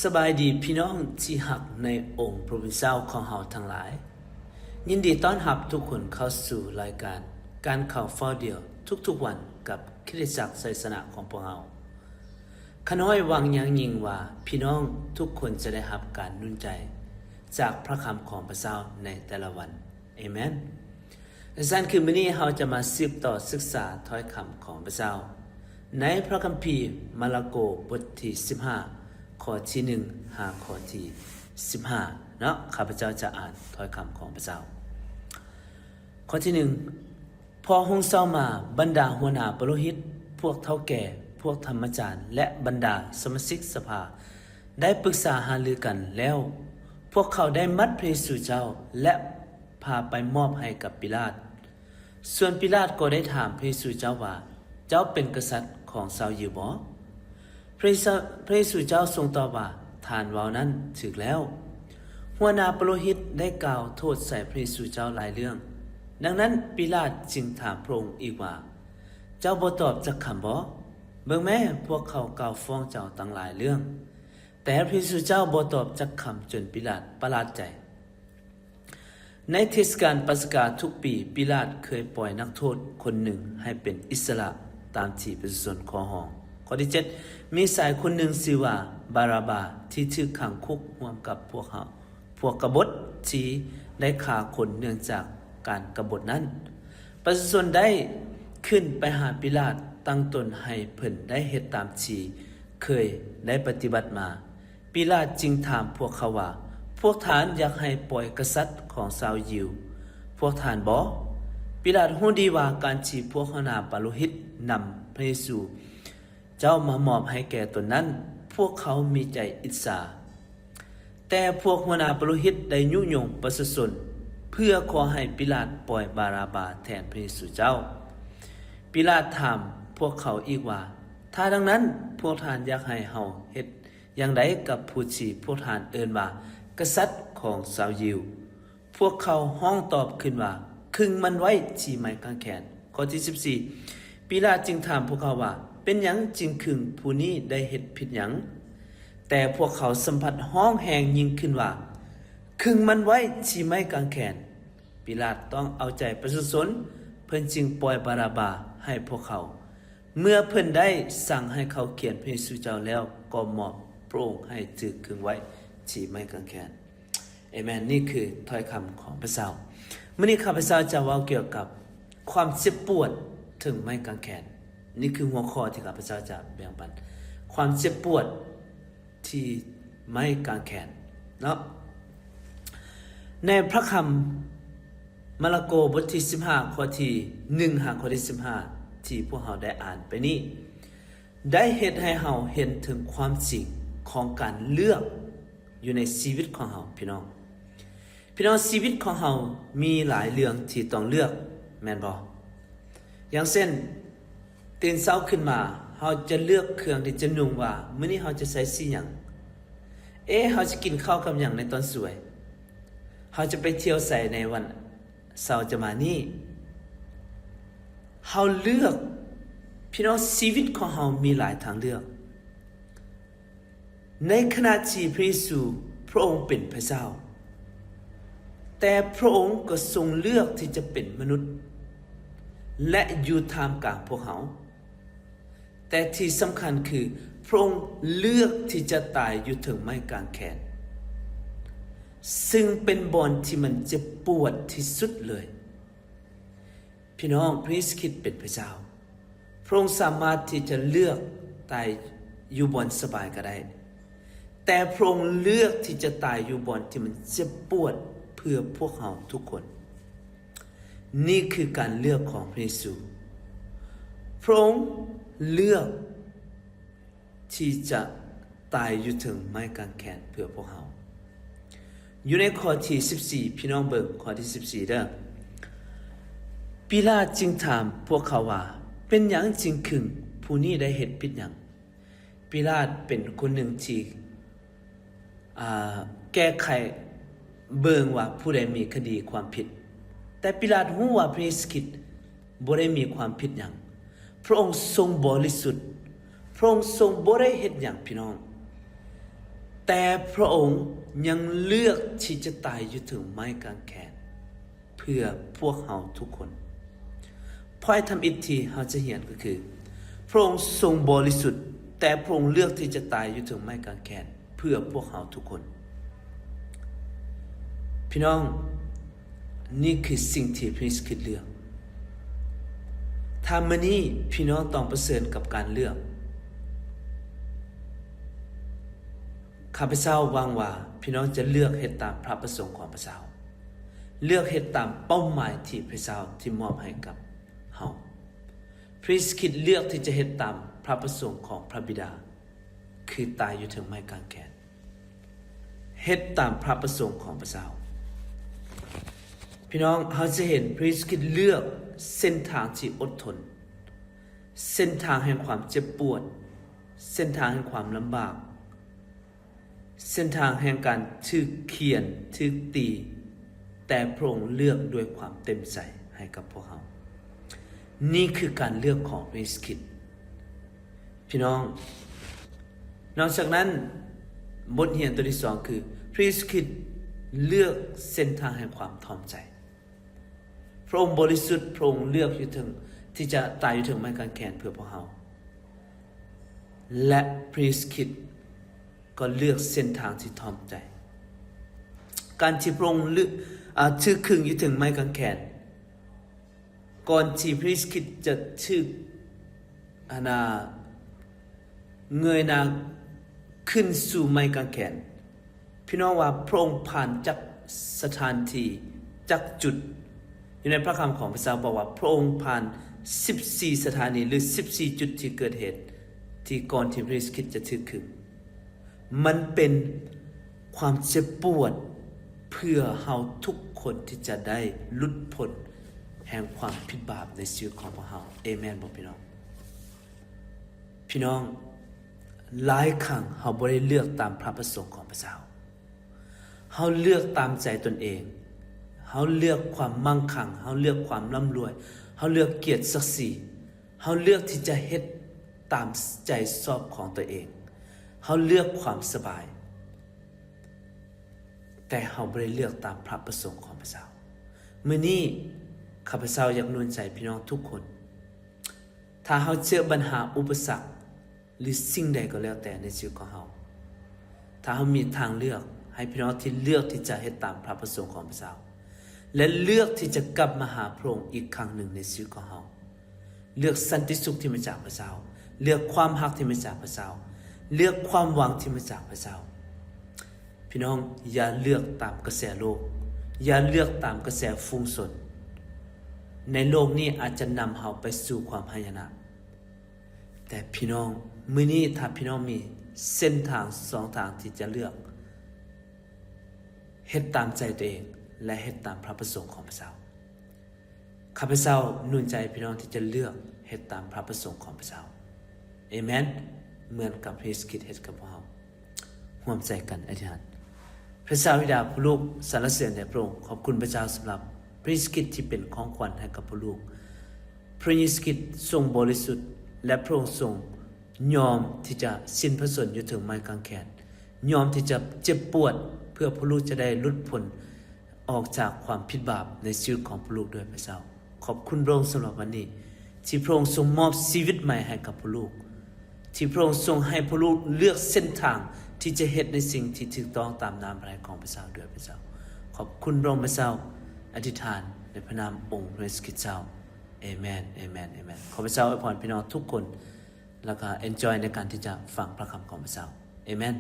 สบายดีพี่น้องที่หักในองค์พระผู้เป็นเจ้าของเฮาทั้งหลาย ยินดีต้อนรับทุกคนเข้าสู่รายการข่าวฟ้าเดียวทุกๆวันกับคริสตจักรไสสนะของพวกเราข้าน้อยหวังอย่างยิ่งว่าพี่น้องทุกคนจะได้รับการหนุนใจจากพระคำของพระเจ้าในแต่ละวันเอเมนดังนั้นคือมื้อนี้เราจะมาสืบต่อศึกษาถ้อยคำของพระเจ้าในพระคัมภีร์มาระโกบทที่15ข้อที่1หาข้อที่15เนาะข้าพเจ้าจะอ่านถ้อยคำของพระเจ้าข้อที่1พอหงเศร้ามาบรรดาหัวหน้าปโรหิตพวกเฒ่าแก่พวกธรรมจารย์และบรรดาสมาชิกสภาได้ปรึกษาหารือกันแล้วพวกเขาได้มัดพระเยซูเจ้าและพาไปมอบให้กับปิลาตส่วนปิลาตก็ได้ถามพระเยซูเจ้าว่าเจ้าเป็นกษัตริย์ของชาวยิวบ่พระเยซูเจ้าทรงตอบว่าท่านเว้านั้นถูกแล้วหัวหน้าปโรหิตได้กล่าวโทษใส่พระเยซูเจ้าหลายเรื่องดังนั้นปิลาตจึงถามพระองค์อีกว่าเจ้าบ่ตอบจักคำบ่เบิ่งแม้พวกเขากล่าวฟ้องเจ้าตั้งหลายเรื่องแต่พระเยซูเจ้าบ่ตอบจักคำจนปิลาตประหลาดใจในเทศกาลปัสกาทุกปีปิลาตเคยปล่อยนักโทษคนหนึ่งให้เป็นอิสระตามที่ประชาชนขอร้องข้อที่7มีชายคนหนึ่งชื่อว่าบาราบาที่ถูกขังคุกร่วมกับพวกกบฏที่ได้ฆ่าคนเนื่องจากการกบฏนั้นประชาชนได้ขึ้นไปหาปิลาตตั้งตนให้เพิ่นได้เฮ็ดตามที่เคยได้ปฏิบัติมาปิลาตจึงถามพวกเขาว่าพวกท่านอยากให้ปล่อยกษัตริย์ของชาวยิวพวกท่านบ่ปิลาตรู้ดีว่าการที่พวกหัวหน้าปโรหิตนำพระเยซูเจ้ามามอบให้แก่ตนนั้นพวกเขามีใจอิจฉาแต่พวกหัวหน้าปโรหิตได้ยุยงประชาชนเพื่อขอให้ปิลาตปล่อยบาราบาแทนพระเยซูเจ้าปิลาตถามพวกเขาอีกว่าถ้าดังนั้นพวกท่านอยากให้เฮาเฮ็ดอย่างใดกับผู้ที่พวกท่านเอิ้นว่ากษัตริย์ของชาวยิวพวกเขาห้องตอบขึ้นว่าขึงมันไว้ที่ไม้กางแขนข้อที่14ปิลาตจึงถามพวกเขาว่าเป็นหยังจึงขึงผู้นี้ได้เฮ็ดผิดหยังแต่พวกเขาสัมผัสห้องแหงยิ่งขึ้นว่าขึงมันไว้ที่ไม้กางแขนปิลาตต้องเอาใจประชาชนเพิ่นจึงปล่อยบาราบาให้พวกเขาเมื่อเพิ่นได้สั่งให้เขาเขียนพระเยซูเจ้าแล้วก็มอบพระองค์ให้ถูกขึงไว้ที่ไม้กางแขนเอเมนนี่คือถ้อยคำของพระเจ้ามื้อนี้ข้าพเจ้าจะเว้าเกี่ยวกับความเจ็บปวดถึงไม้กางแขนนี่คือหัวข้อที่ข้าพเจ้าจะแบ่งปันความเจ็บปวดที่ไม้กางแขนเนาะในพระคำมาระโกบทที่15ข้อที่1หาข้อที่15ที่พวกเราได้อ่านไปนี้ได้เฮ็ดให้เราเห็นถึงความจริงของการเลือกอยู่ในชีวิตของเราพี่น้องชีวิตของเรามีหลายเรื่องที่ต้องเลือกแม่นบ่อย่างเช่นตื่นเช้าขึ้นมาเราจะเลือกเครื่องที่จะนุ่งว่ามื้อนี้เราจะใส่สีหยังเราจะกินข้าวกับหยังในตอนสวยเราจะไปเที่ยวใส่ในวันเสาร์จะมานี่เราเลือกพี่น้องชีวิตของเรามีหลายทางเลือกในขณะที่พระเยซูพระองค์เป็นพระเจ้าแต่พระองค์ก็ทรงเลือกที่จะเป็นมนุษย์และอยู่ท่ามกลางพวกเขาแต่ที่สำคัญคือพระองค์เลือกที่จะตายอยู่ถึงไม้กางแขนซึ่งเป็นบอนที่มันเจ็บปวดที่สุดเลยพี่น้องพระเยซูคริสต์เป็นพระเจ้าพระองค์สามารถที่จะเลือกตายอยู่บอนสบายก็ได้แต่พระองค์เลือกที่จะตายอยู่บอนที่มันเจ็บปวดเพื่อพวกเราทุกคนนี่คือการเลือกของพระเยซูพระองค์เลือกที่จะตายอยู่ถึงไม้กางแขนเพื่อพวกเราอยู่ในข้อที่14พี่น้องเบิ่งข้อที่14เด้อปิลาตจึงถามพวกเขาว่าเป็นหยังจึงขึงผู้นี้ได้เฮ็ดผิดหยังปิลาตเป็นคนหนึ่งที่แก้ไขเบิ่งว่าผู้ใดมีคดีความผิดแต่ปิลาตรู้ว่าพระเยซูคริสต์บ่ได้มีความผิดหยังพระองค์ทรงบริสุทธิ์พระองค์ทรงบ่ได้เฮ็ดหยังพี่น้อง แต่พระองค์ยังเลือกที่จะตายอยู่ถึงไม้กางแขนเพื่อพวกเราทุกคนพอให้ทำอีกทีเราจะเห็นก็คือพระองค์ทรงบริสุทธิ์แต่พระองค์เลือกที่จะตายอยู่ถึงไม้กางแขนเพื่อพวกเราทุกคนพี่น้องนี่คือสิ่งที่พระเยซูคริสต์เลือกถ้ามื้อนี้พี่น้องต้องเผชิญกับการเลือกข้าพเจ้าหวังว่าพี่น้องจะเลือกเฮ็ดตามพระประสงค์ของพระเจ้าเลือกเฮ็ดตามเป้าหมายที่พระเจ้าที่มอบให้กับเฮาพระเยซูคริสต์เลือกที่จะเฮ็ดตามพระประสงค์ของพระบิดาคือตายอยู่ถึงไม้กางแขนเฮ็ดตามพระประสงค์ของพระเจ้าพี่น้องเราจะเห็นพระเยซูคริสต์เลือกเส้นทางที่อดทนเส้นทางแห่งความเจ็บปวดเส้นทางแห่งความลำบากเส้นทางแห่งการถูกเคี่ยนถูกตีแต่พระองค์เลือกด้วยความเต็มใจให้กับพวกเรานี่คือการเลือกของพระเยซูคริสต์พี่น้องนอกจากนั้นบทเรียนตัวที่สองคือพระเยซูคริสต์เลือกเส้นทางแห่งความถ่อมใจพระองค์บริสุทธิ์พระองค์เลือกอยู่ถึงที่จะตายอยู่ถึงไม้กางแขนเพื่อพวกเราและพระเยซูคริสต์ก็เลือกเส้นทางที่ถ่อมใจการที่พระองค์ถือขึงอยู่ถึงไม้กางแขนก่อนที่พระเยซูคริสต์จะถือเงยหน้าขึ้นสู่ไม้กางแขนพี่น้องว่าพระองค์ผ่านจากสถานที่จากจุดอยู่ในพระคำของพระเจ้าบอกว่าพระองค์ผ่าน14สถานีหรือ14จุดที่เกิดเหตุที่ก่อนที่พระเยซูคริสต์จะถือขึงมันเป็นความเจ็บปวดเพื่อเฮาทุกคนที่จะได้หลุดพ้นแห่งความผิดบาปในชีวิตของพวกเฮาเอเมนบ่พี่น้องพี่น้องหลายครั้งเฮาบ่ได้เลือกตามพระประสงค์ของพระเจ้าเฮาเลือกตามใจตนเองเฮาเลือกความมั่งคั่งเฮาเลือกความร่ำรวยเฮาเลือกเกียรติศักดิ์ศรีเฮาเลือกที่จะเฮ็ดตามใจชอบของตัวเองเฮาเลือกความสบายแต่เฮาบ่ได้เลือกตามพระประสงค์ของพระเจ้ามื้อนี้ข้าพเจ้าอยากหนุนใจพี่น้องทุกคนถ้าเฮาเจอปัญหาอุปสรรคหรือสิ่งใดก็แล้วแต่ในชีวิตของเฮาถ้าเฮามีทางเลือกให้พี่น้องที่เลือกที่จะเฮ็ดตามพระประสงค์ของพระเจ้าและเลือกที่จะกลับมาหาพระองค์อีกครั้งหนึ่งในชีวิตของเฮาเลือกสันติสุขที่มาจากพระเจ้าเลือกความรักที่มาจากพระเจ้าเลือกความหวังที่มาจากพระเจ้าพี่น้องอย่าเลือกตามกระแสโลกอย่าเลือกตามกระแสฟุ้งซ่านในโลกนี้อาจจะนำเฮาไปสู่ความหายนะแต่พี่น้องมื้อนี้ถ้าพี่น้องมีเส้นทางสองทางที่จะเลือกเฮ็ดตามใจตัวเองและเฮ็ดตามพระประสงค์ของพระเจ้าข้าพเจ้าหนุนใจพี่น้องที่จะเลือกเฮ็ดตามพระประสงค์ของพระเจ้าเอเมนเหมือนกับพระเยซูคริสต์เฮ็ดกับพวกเราร่วมใจกันอธิษฐานพระเจ้าบิดาผู้ลูกสรรเสริญแด่พระองค์ขอบคุณพระเจ้าสำหรับพระเยซูคริสต์ที่เป็นของขวัญให้กับผู้ลูกพระเยซูคริสต์ทรงบริสุทธิ์และพระองค์ทรงยอมที่จะสิ้นพระชนม์อยู่ถึงไม้กางแขนยอมที่จะเจ็บปวดเพื่อผู้ลูกจะได้หลุดพ้นออกจากความผิดบาปในชีวิตของผู้ลูกด้วยพระเจ้าขอบคุณพระองค์สำหรับวันนี้ที่พระองค์ทรงมอบชีวิตใหม่ให้กับผู้ลูกที่พระองค์ทรงให้ผู้ลูกเลือกเส้นทางที่จะเฮ็ดในสิ่งที่ถูกต้องตามนามพระทัยของพระเจ้าด้วยพระเจ้าขอบคุณพระองค์พระเจ้าอธิษฐานในพระนามองค์พระเยซูคริสต์เจ้าเอเมนเอเมนเอเมนขอพระเจ้าอวยพรพี่น้องทุกคนแล้วก็ enjoy ในการที่จะฟังพระคำของพระเจ้าเอเมน